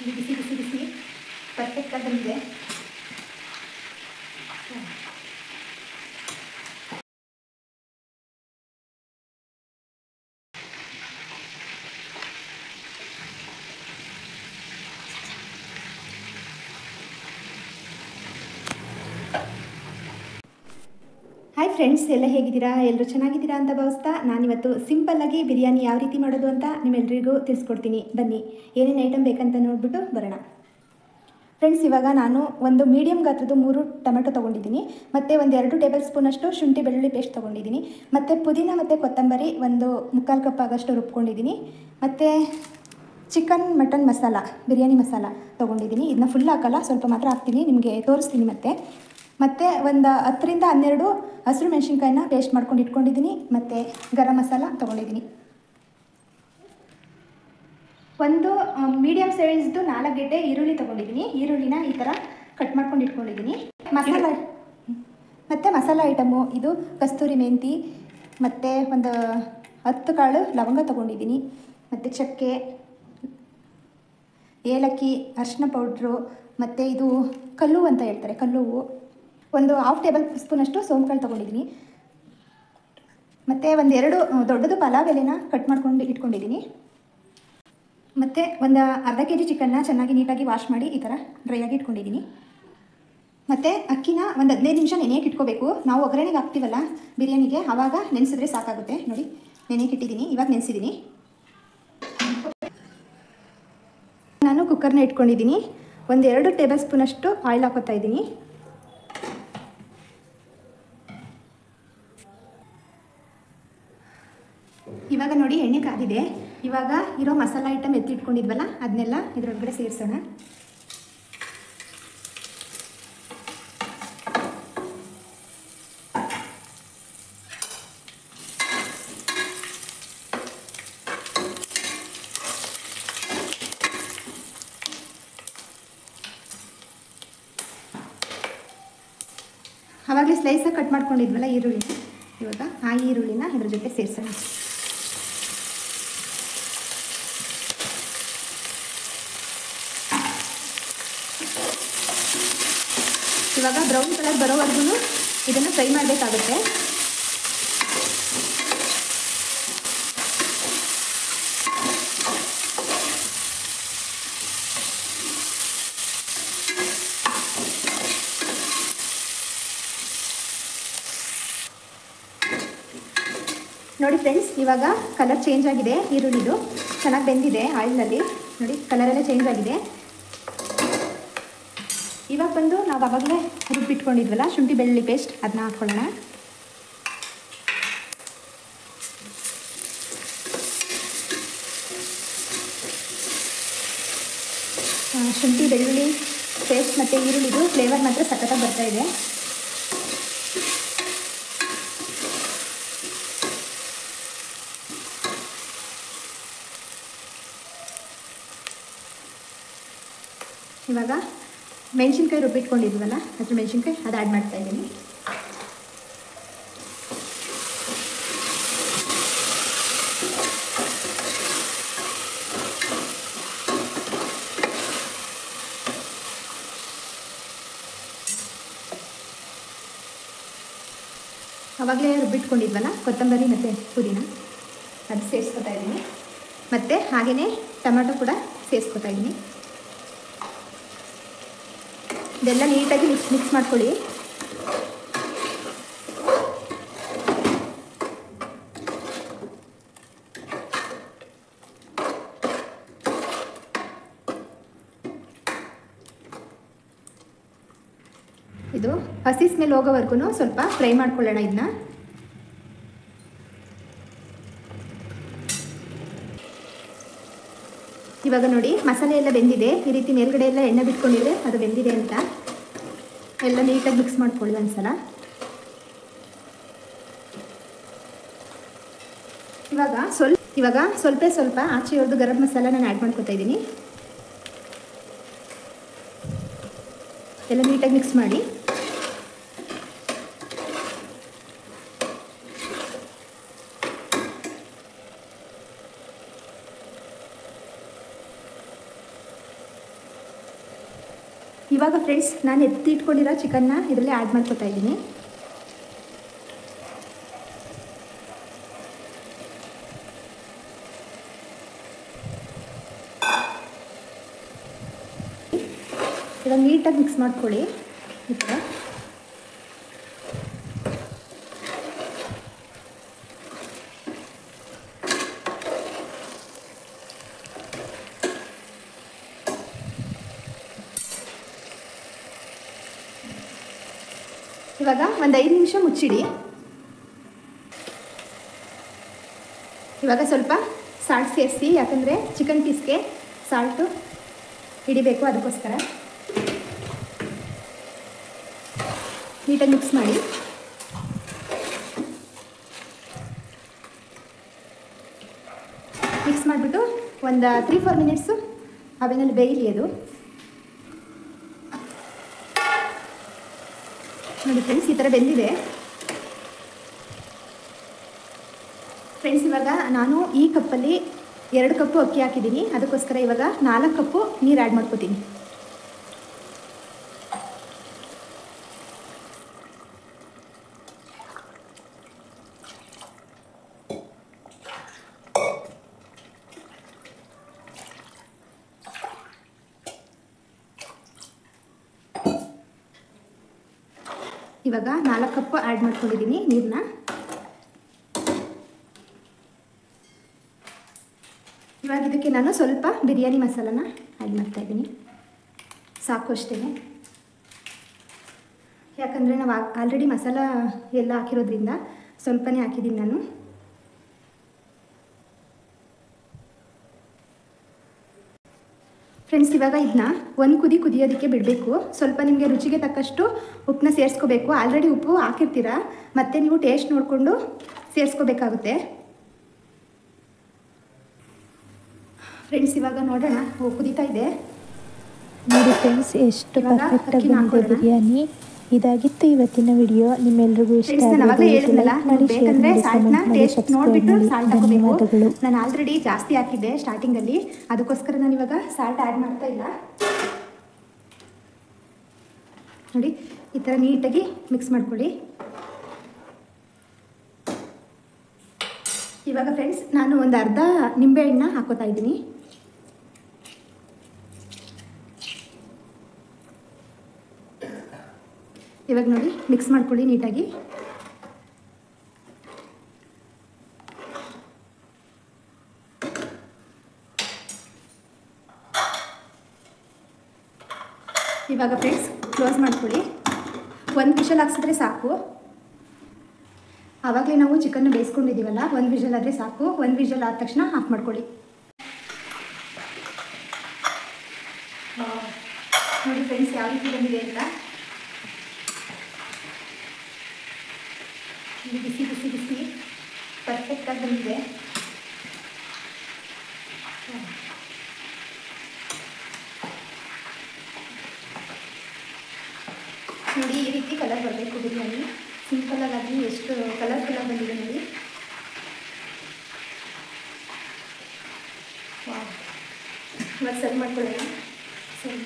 ಇದು ಬಿಸಿ ಬಿಸಿ ಬಿಸಿ ಪರ್ಫೆಕ್ಟಾಗಿ ಬಂದಿದೆ. ಹಾಯ್ ಫ್ರೆಂಡ್ಸ್, ಎಲ್ಲ ಹೇಗಿದ್ದೀರಾ? ಎಲ್ಲರೂ ಚೆನ್ನಾಗಿದ್ದೀರಾ ಅಂತ ಭಾವಿಸ್ತಾ ನಾನಿವತ್ತು ಸಿಂಪಲ್ಲಾಗಿ ಬಿರಿಯಾನಿ ಯಾವ ರೀತಿ ಮಾಡೋದು ಅಂತ ನಿಮ್ಮೆಲ್ಲರಿಗೂ ತಿಳಿಸ್ಕೊಡ್ತೀನಿ. ಬನ್ನಿ, ಏನೇನು ಐಟಮ್ ಬೇಕಂತ ನೋಡಿಬಿಟ್ಟು ಬರೋಣ. ಫ್ರೆಂಡ್ಸ್, ಇವಾಗ ನಾನು ಒಂದು ಮೀಡಿಯಮ್ ಗಾತ್ರದ್ದು 3 ಟೊಮೆಟೊ ತೊಗೊಂಡಿದ್ದೀನಿ, ಮತ್ತು ಒಂದು 2 ಟೇಬಲ್ ಸ್ಪೂನಷ್ಟು ಶುಂಠಿ ಬೆಳ್ಳುಳ್ಳಿ ಪೇಸ್ಟ್ ತೊಗೊಂಡಿದ್ದೀನಿ, ಮತ್ತು ಪುದೀನ ಮತ್ತು ಕೊತ್ತಂಬರಿ ಒಂದು 3/4 ಕಪ್ ಆಗಷ್ಟು ರುಬ್ಕೊಂಡಿದ್ದೀನಿ, ಮತ್ತು ಚಿಕನ್ ಮಟನ್ ಮಸಾಲ ಬಿರಿಯಾನಿ ಮಸಾಲ ತೊಗೊಂಡಿದ್ದೀನಿ. ಇದನ್ನ ಫುಲ್ ಹಾಕಲ್ಲ, ಸ್ವಲ್ಪ ಮಾತ್ರ ಹಾಕ್ತೀನಿ, ನಿಮಗೆ ತೋರಿಸ್ತೀನಿ. ಮತ್ತು ಒಂದು 10 ರಿಂದ 12 ಹಸಿರು ಮೆಣಸಿನ್ಕಾಯಿನ ಪೇಸ್ಟ್ ಮಾಡ್ಕೊಂಡು ಇಟ್ಕೊಂಡಿದ್ದೀನಿ, ಮತ್ತು ಗರಂ ಮಸಾಲ ತೊಗೊಂಡಿದ್ದೀನಿ. ಒಂದು ಮೀಡಿಯಮ್ ಸೈಜ್ದು 4 ಗೆಡ್ಡೆ ಈರುಳ್ಳಿ ತೊಗೊಂಡಿದ್ದೀನಿ. ಈರುಳ್ಳಿನ ಈ ಥರ ಕಟ್ ಮಾಡ್ಕೊಂಡು ಇಟ್ಕೊಂಡಿದ್ದೀನಿ. ಮಸಾಲ ಐಟಮು ಇದು ಕಸ್ತೂರಿ ಮೆಂತಿ, ಮತ್ತು ಒಂದು 10 ಕಾಳು ಲವಂಗ ತೊಗೊಂಡಿದ್ದೀನಿ, ಮತ್ತು ಚಕ್ಕೆ, ಏಲಕ್ಕಿ, ಅರಿಶಿನ ಪೌಡ್ರು, ಮತ್ತು ಇದು ಕಲ್ಲು ಅಂತ ಹೇಳ್ತಾರೆ, ಕಲ್ಲು, ಒಂದು 1/2 ಟೇಬಲ್ ಸ್ಪೂನಷ್ಟು ಸೋಂಕಾಳು ತೊಗೊಂಡಿದ್ದೀನಿ, ಮತ್ತು ಒಂದು 2 ದೊಡ್ಡದು ಪಲಾವ್ ಎಲೆನ ಕಟ್ ಮಾಡ್ಕೊಂಡು ಇಟ್ಕೊಂಡಿದ್ದೀನಿ, ಮತ್ತು ಒಂದು ಅರ್ಧ kg ಚಿಕನ್ನ ಚೆನ್ನಾಗಿ ನೀಟಾಗಿ ವಾಶ್ ಮಾಡಿ ಈ ಥರ ಡ್ರೈ ಆಗಿ ಇಟ್ಕೊಂಡಿದ್ದೀನಿ, ಮತ್ತು ಅಕ್ಕಿನ ಒಂದು 15 ನಿಮಿಷ ನೆನೆಯಕ್ಕೆ ಇಟ್ಕೋಬೇಕು. ನಾವು ಒಗ್ಗರಣೆಗೆ ಹಾಕ್ತೀವಲ್ಲ ಬಿರಿಯಾನಿಗೆ, ಆವಾಗ ನೆನೆಸಿದ್ರೆ ಸಾಕಾಗುತ್ತೆ. ನೋಡಿ, ನೆನೆಯಕ್ಕೆ ಇಟ್ಟಿದ್ದೀನಿ, ಇವಾಗ ನೆನೆಸಿದ್ದೀನಿ. ನಾನು ಕುಕ್ಕರ್ನ ಇಟ್ಕೊಂಡಿದ್ದೀನಿ, ಒಂದು 2 ಟೇಬಲ್ ಸ್ಪೂನಷ್ಟು ಆಯಿಲ್ ಹಾಕೋತಾ ಇದ್ದೀನಿ. ಇವಾಗ ನೋಡಿ, ಎಣ್ಣೆ ಕಾದಿದೆ. ಇವಾಗ ಇರೋ ಮಸಾಲ ಐಟಮ್ ಎತ್ತಿಟ್ಕೊಂಡಿದ್ವಲ್ಲ ಅದನ್ನೆಲ್ಲ ಇದರೊಳಗಡೆ ಸೇರಿಸೋಣ. ಆವಾಗಲೇ ಸ್ಲೈಸಾಗಿ ಕಟ್ ಮಾಡ್ಕೊಂಡಿದ್ವಲ್ಲ ಈರುಳ್ಳಿನ, ಇವಾಗ ಆ ಈರುಳ್ಳಿನ ಇದ್ರ ಜೊತೆ ಸೇರಿಸೋಣ. ಇವಾಗ ಬ್ರೌನ್ ಕಲರ್ ಬರೋವರೆಗೂ ಇದನ್ನು ಫ್ರೈ ಮಾಡಬೇಕಾಗುತ್ತೆ. ನೋಡಿ ಫ್ರೆಂಡ್ಸ್, ಇವಾಗ ಕಲರ್ ಚೇಂಜ್ ಆಗಿದೆ, ಈರುಳ್ಳಿದು ಚೆನ್ನಾಗಿ ಬೆಂದಿದೆ ಆಯಿಲ್ನಲ್ಲಿ. ನೋಡಿ, ಕಲರೆಲ್ಲ ಚೇಂಜ್ ಆಗಿದೆ. ಇವಾಗ ಬಂದು ನಾವು ಆವಾಗಲೇ ರುಬ್ಬಿಟ್ಕೊಂಡಿದ್ವಲ್ಲ ಶುಂಠಿ ಬೆಳ್ಳುಳ್ಳಿ ಪೇಸ್ಟ್, ಅದನ್ನ ಹಾಕ್ಕೊಳ್ಳೋಣ. ಶುಂಠಿ ಬೆಳ್ಳುಳ್ಳಿ ಪೇಸ್ಟ್ ಮತ್ತು ಈರುಳ್ಳಿದು ಫ್ಲೇವರ್ ಮಾತ್ರ ಸಖತ್ತಾಗಿ ಬರ್ತಾ ಇದೆ. ಇವಾಗ ಮೆಣಸಿನ್ಕಾಯಿ ರುಬ್ಬಿಟ್ಕೊಂಡಿದ್ವಲ್ಲ ಹಸಿರು ಮೆಣಸಿನ್ಕಾಯಿ, ಅದು ಆ್ಯಡ್ ಮಾಡ್ತಾ ಇದ್ದೀನಿ. ಆವಾಗಲೇ ರುಬ್ಬಿಟ್ಕೊಂಡಿದ್ವಲ್ಲ ಕೊತ್ತಂಬರಿ ಮತ್ತು ಪುದೀನ, ಅದು ಸೇರಿಸ್ಕೊತಾ ಇದ್ದೀನಿ. ಮತ್ತು ಹಾಗೆಯೇ ಟೊಮೆಟೊ ಕೂಡ ಸೇರಿಸ್ಕೊತಾ ಇದ್ದೀನಿ. ಇದೆಲ್ಲ ನೀಟಾಗಿ ಮಿಕ್ಸ್ ಮಾಡ್ಕೊಳ್ಳಿ. ಇದು ಹಸಿ ಸ್ಮೆಲ್ ಹೋಗೋವರೆಗೂ ಸ್ವಲ್ಪ ಫ್ರೈ ಮಾಡ್ಕೊಳ್ಳೋಣ ಇದನ್ನ. ಇವಾಗ ನೋಡಿ, ಮಸಾಲೆ ಎಲ್ಲ ಬೆಂದಿದೆ. ಈ ರೀತಿ ಮೇಲ್ಗಡೆ ಎಲ್ಲ ಎಣ್ಣೆ ಬಿಟ್ಕೊಂಡಿದ್ರೆ ಅದು ಬೆಂದಿದೆ ಅಂತ. ಎಲ್ಲ ನೀಟಾಗಿ ಮಿಕ್ಸ್ ಮಾಡ್ಕೊಳ್ಳಿ ಒಂದ್ಸಲ. ಇವಾಗ ಸ್ವಲ್ಪ ಆಚೆ ಹೊರದು ಗರಂ ಮಸಾಲ ನಾನು ಆ್ಯಡ್ ಮಾಡ್ಕೊತಾ ಇದ್ದೀನಿ. ಎಲ್ಲ ನೀಟಾಗಿ ಮಿಕ್ಸ್ ಮಾಡಿ. ಇವಾಗ ಫ್ರೆಂಡ್ಸ್ ನಾನು ಎತ್ತಿಟ್ಕೊಂಡಿರೋ ಚಿಕನ್ನ ಇದರಲ್ಲೇ ಆ್ಯಡ್ ಮಾಡ್ಕೊತಾ ಇದ್ದೀನಿ. ಇವಾಗ ನೀಟಾಗಿ ಮಿಕ್ಸ್ ಮಾಡ್ಕೊಳ್ಳಿ. ಈ ಥರ ಇವಾಗ ಒಂದು 5 ನಿಮಿಷ ಮುಚ್ಚಿಡಿ. ಇವಾಗ ಸ್ವಲ್ಪ ಸಾಲ್ಟ್ ಸೇರಿಸಿ, ಯಾಕಂದರೆ ಚಿಕನ್ ಪೀಸ್ಗೆ ಸಾಲ್ಟು ಹಿಡಿಬೇಕು, ಅದಕ್ಕೋಸ್ಕರ ನೀಟಾಗಿ ಮಿಕ್ಸ್ ಮಾಡಿ. ಮಿಕ್ಸ್ ಮಾಡಿಬಿಟ್ಟು ಒಂದು 3-4 ಮಿನಿಟ್ಸು ಅವೇನಲ್ಲಿ ಬೇಯಲಿ ಅದು. ನೋಡಿ ಫ್ರೆಂಡ್ಸ್, ಈ ಥರ ಬೆಂದಿದೆ. ಫ್ರೆಂಡ್ಸ್, ಇವಾಗ ನಾನು ಈ ಕಪ್ಪಲ್ಲಿ 2 ಕಪ್ಪು ಅಕ್ಕಿ ಹಾಕಿದ್ದೀನಿ, ಅದಕ್ಕೋಸ್ಕರ ಇವಾಗ 4 ಕಪ್ಪು ನೀರು ಆ್ಯಡ್ ಮಾಡ್ಕೋತೀನಿ. ಇವಾಗ 4 ಕಪ್ ಆ್ಯಡ್ ಮಾಡ್ಕೊಂಡಿದ್ದೀನಿ ನೀರನ್ನ. ಇವಾಗ ಇದಕ್ಕೆ ನಾನು ಸ್ವಲ್ಪ ಬಿರಿಯಾನಿ ಮಸಾಲನ ಆ್ಯಡ್ ಮಾಡ್ತಾಯಿದ್ದೀನಿ, ಸಾಕು ಅಷ್ಟೇ. ಯಾಕಂದರೆ ನಾವು ಆಲ್ರೆಡಿ ಮಸಾಲ ಎಲ್ಲ ಹಾಕಿರೋದ್ರಿಂದ ಸ್ವಲ್ಪನೇ ಹಾಕಿದ್ದೀನಿ ನಾನು. ಫ್ರೆಂಡ್ಸ್, ಇವಾಗ ಇದನ್ನ ಒಂದು ಕುದಿಯೋದಕ್ಕೆ ಬಿಡಬೇಕು. ಸ್ವಲ್ಪ ನಿಮಗೆ ರುಚಿಗೆ ತಕ್ಕಷ್ಟು ಉಪ್ಪನ್ನ ಸೇರಿಸ್ಕೋಬೇಕು. ಆಲ್ರೆಡಿ ಉಪ್ಪು ಹಾಕಿರ್ತೀರ, ಮತ್ತು ನೀವು ಟೇಸ್ಟ್ ನೋಡಿಕೊಂಡು ಸೇರಿಸ್ಕೋಬೇಕಾಗುತ್ತೆ. ಫ್ರೆಂಡ್ಸ್, ಇವಾಗ ನೋಡೋಣ. ಕುದೀತಾ ಇದೆ ನೋಡಿ ಫ್ರೆಂಡ್ಸ್, ಎಷ್ಟು ಪರ್ಫೆಕ್ಟಾಗಿ ಬಂದಿದೆ ಬಿರಿಯಾನಿ. ಇದಾಗಿತ್ತು ಇವತ್ತಿನ ವಿಡಿಯೋ. ನಿಮ್ಮೆಲ್ರಿಗೂ ಇಷ್ಟ ಧನ್ಯವಾದಗಳು. ನಾನು ಆಲ್ರೆಡಿ ಜಾಸ್ತಿ ಹಾಕಿದ್ದೆ ಸ್ಟಾರ್ಟಿಂಗಲ್ಲಿ, ಅದಕ್ಕೋಸ್ಕರ ನಾನು ಇವಾಗ ಸಾಲ್ಟ್ ಆ್ಯಡ್ ಮಾಡ್ತಾ ಇಲ್ಲ. ನೋಡಿ, ಈ ಥರ ನೀಟಾಗಿ ಮಿಕ್ಸ್ ಮಾಡ್ಕೊಳ್ಳಿ. ಇವಾಗ ಫ್ರೆಂಡ್ಸ್, ನಾನು ಒಂದು ಅರ್ಧ ನಿಂಬೆಹಣ್ಣನ್ನ ಹಾಕೋತಾ ಇದ್ದೀನಿ. ಇವಾಗ ನೋಡಿ, ಮಿಕ್ಸ್ ಮಾಡ್ಕೊಳ್ಳಿ ನೀಟಾಗಿ. ಇವಾಗ ಫ್ರೆಂಡ್ಸ್ ಕ್ಲೋಸ್ ಮಾಡ್ಕೊಳ್ಳಿ. 1 ವಿಷಲ್ ಹಾಕ್ಸಿದ್ರೆ ಸಾಕು. ಆವಾಗಲೇ ನಾವು ಚಿಕನ್ನ ಬೇಯಿಸ್ಕೊಂಡಿದ್ದೀವಲ್ಲ, 1 ವಿಷಲ್ ಆದರೆ ಸಾಕು. 1 ವಿಷಲ್ ಆದ ತಕ್ಷಣ ಆಫ್ ಮಾಡ್ಕೊಳ್ಳಿ. ನೋಡಿ ಫ್ರೆಂಡ್ಸ್, ಯಾವ ರೀತಿ ಬಂದಿದೆ ಅಂತ. ಬಿಸಿ ಬಿಸಿ ಬಿಸಿ ಪರ್ಫೆಕ್ಟಾಗಿ ಬಂದಿದೆ. ನೋಡಿ, ಈ ರೀತಿ ಕಲರ್ ಬರಬೇಕು ಬಿರಿಯಾನಿ. ಸಿಂಪಲ್ಲಾಗಿ ಎಷ್ಟು ಕಲರ್ಫುಲ್ಲಾಗಿ ಬಂದಿದೆ ನೋಡಿ. ಇವಾಗ ಸರ್ವ್ ಮಾಡ್ಕೊಳ್ಳೋಣ. ಸರಿ.